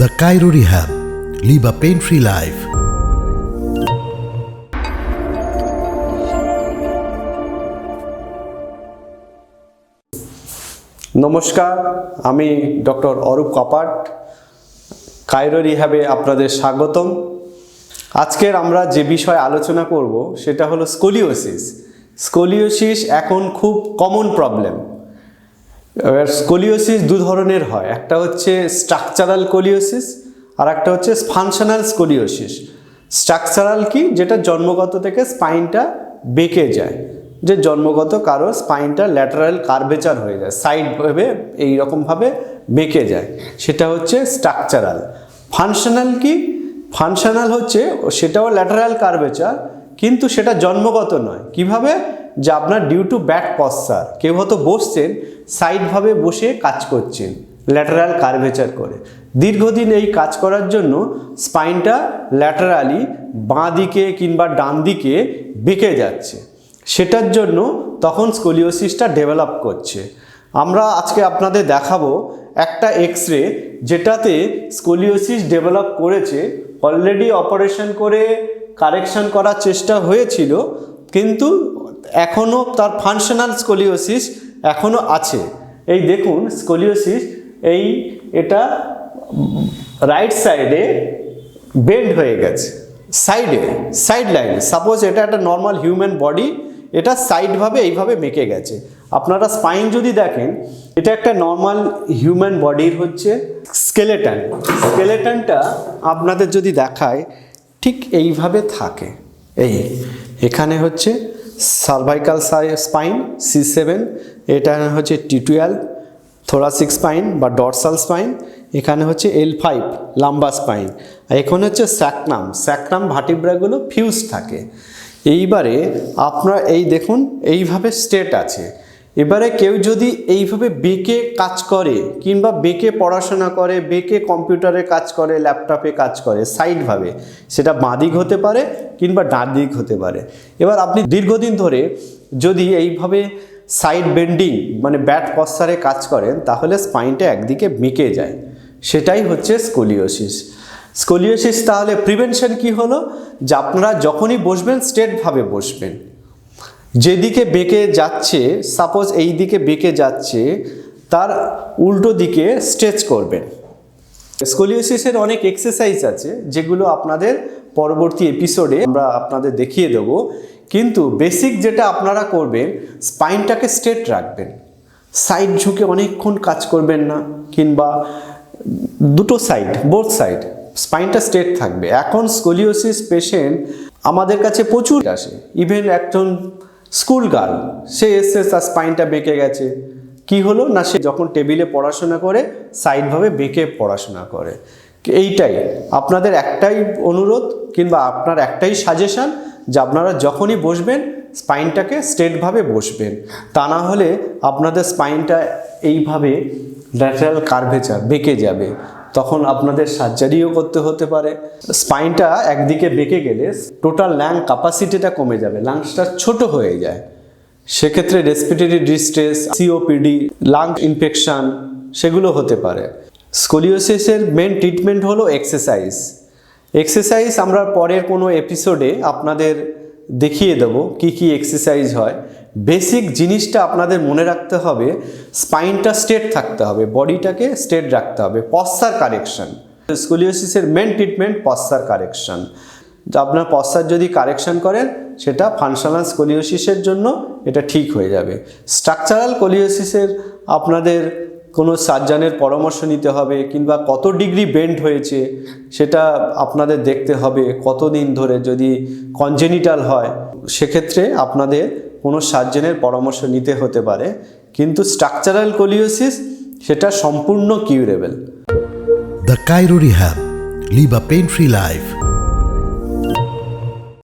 The Cairo Rehab. Live a pain-free life. নমস্কার, আমি doctor Arup কপাট, কায়রো রিহ্যাবে আপনাদের স্বাগতম। আজকের আমরা যে বিষয়ে আলোচনা করব সেটা হলো স্কোলিওসিস। স্কোলিওসিস এখন খুব কমন প্রবলেম। স্কোলিওসিস দু ধরনের হয়, একটা হচ্ছে স্ট্রাকচারাল স্কোলিওসিস আর একটা হচ্ছে ফাংশনাল স্কোলিওসিস। স্ট্রাকচারাল কি, যেটা জন্মগত থেকে স্পাইনটা বেঁকে যায়, যে জন্মগত কারো স্পাইনটা ল্যাটারাল কার্ভেচার হয়ে যায়, সাইড ভাবে এইরকমভাবে বেঁকে যায়, সেটা হচ্ছে স্ট্রাকচারাল। ফাংশনাল কি, ফাংশনাল হচ্ছে সেটাও ল্যাটারাল কার্ভেচার, কিন্তু সেটা জন্মগত নয়। কিভাবে? যে আপনার ডিউ টু ব্যাড পশ্চার, কেউ হয়তো বসছেন, সাইডভাবে বসে কাজ করছেন ল্যাটারাল কার্ভেচার করে, দীর্ঘদিন এই কাজ করার জন্য স্পাইনটা ল্যাটারালি বাঁ দিকে কিংবা ডান দিকে বেঁকে যাচ্ছে, সেটার জন্য তখন স্কোলিওসিসটা ডেভেলপ করছে। আমরা আজকে আপনাদের দেখাবো একটা এক্স-রে যেটাতে স্কোলিওসিস ডেভেলপ করেছে। অলরেডি অপারেশন করে কারেকশন করার চেষ্টা হয়েছিল, কিন্তু এখনও তার ফাংশনাল স্কোলিওসিস এখনও আছে। এই দেখুন স্কোলিওসিস, এটা রাইট সাইডে বেন্ড হয়ে গেছে, সাইড লাইন। সাপোজ এটা একটা নর্মাল হিউম্যান বডি, এটা সাইডভাবে এইভাবে বেঁকে গেছে। আপনারা স্পাইন যদি দেখেন, এটা একটা নর্মাল হিউম্যান বডির হচ্ছে স্কেলেটনটা আপনাদের যদি দেখায়, ঠিক এইভাবে থাকে। এখানে হচ্ছে সার্ভাইকাল স্পাইন C7, এটা হচ্ছে T12 থোরাসিক স্পাইন বা ডরসাল স্পাইন, এখানে হচ্ছে L5 লাম্বার স্পাইন, আর এখানে হচ্ছে স্যাক্রাম ভার্টিব্রাগুলো ফিউজ থাকে। এইবারে আপনারা এই দেখুন এইভাবে স্ট্রেট আছে। এবারে কেউ যদি এইভাবে বেঁকে কাজ করে কিংবা বেঁকে পড়াশোনা করে, বেঁকে কম্পিউটারে কাজ করে, ল্যাপটপে কাজ করে সাইডভাবে, সেটা বাঁ দিক হতে পারে কিংবা ডান দিক হতে পারে। এবার আপনি দীর্ঘদিন ধরে যদি এইভাবে সাইড বেন্ডিং মানে ব্যাড পশ্চারে কাজ করেন, তাহলে স্পাইনটা একদিকে বেঁকে যায়, সেটাই হচ্ছে স্কোলিওসিস। তাহলে প্রিভেনশন কি হলো? যে আপনারা যখনই বসবেন স্ট্রেটভাবে বসবেন, যেদিকে বেঁকে যাচ্ছে, সাপোজ এই দিকে বেঁকে যাচ্ছে, তার উল্টো দিকে স্ট্রেচ করবেন। স্কোলিওসিসের অনেক এক্সারসাইজ আছে যেগুলো আপনাদের পরবর্তী এপিসোডে আমরা আপনাদের দেখিয়ে দেব, কিন্তু বেসিক যেটা আপনারা করবেন, স্পাইনটাকে স্ট্রেট রাখবেন, সাইড ঝুঁকে অনেকক্ষণ কাজ করবেন না, কিংবা দুটো সাইড, বোথ সাইড স্পাইনটা স্ট্রেট থাকবে। এখন স্কোলিওসিস পেশেন্ট আমাদের কাছে প্রচুর আসে, ইভেন একজন স্কুল গার্ল, সে এসে তার স্পাইনটা বেঁকে গেছে। কি হলো না, সে যখন টেবিলে পড়াশোনা করে সাইডভাবে বেঁকে পড়াশোনা করে। এইটাই আপনাদের একটাই অনুরোধ কিংবা আপনার একটাই সাজেশান, যে আপনারা যখনই বসবেন স্পাইনটাকে স্ট্রেটভাবে বসবেন, তা না হলে আপনাদের স্পাইনটা এইভাবে ল্যাটারাল কার্ভেচার বেঁকে যাবে, তখন আপনাদের সার্জারিও করতে হতে পারে। স্পাইনটা একদিকে বেঁকে গেলে টোটাল লাং ক্যাপাসিটিটা কমে যাবে, লাংসটা ছোট হয়ে যায়, সেক্ষেত্রে respiratory distress, COPD, lung infection সেগুলো হতে পারে। স্কোলিওসিসের মেন ট্রিটমেন্ট হলো এক্সারসাইজ। আমরা পরের কোনো এপিসোডে আপনাদের দেখিয়ে দেবো কি কি এক্সারসাইজ হয়। বেসিক জিনিসটা আপনাদের মনে রাখতে হবে, স্পাইনটা স্ট্রেট থাকতে হবে, বডিটাকে স্ট্রেট রাখতে হবে। পশ্চার কারেকশন, স্কোলিওসিসের মেন ট্রিটমেন্ট পশ্চার কারেকশন। আপনার পশ্চার যদি কারেকশন করেন, সেটা ফাংশনাল স্কোলিওসিসের জন্য এটা ঠিক হয়ে যাবে। স্ট্রাকচারাল স্কোলিওসিসের আপনাদের কোনো সার্জনের পরামর্শ নিতে হবে, কিংবা কত ডিগ্রি বেন্ড হয়েছে সেটা আপনাদের দেখতে হবে, কতদিন ধরে। যদি কনজেনিটাল হয় সেক্ষেত্রে আপনাদের কোনো সার্জনের পরামর্শ নিতে হতে পারে, কিন্তু স্ট্রাকচারাল স্কোলিওসিস সেটা সম্পূর্ণ curable. The Cairo Rehab. Live a pain-free life.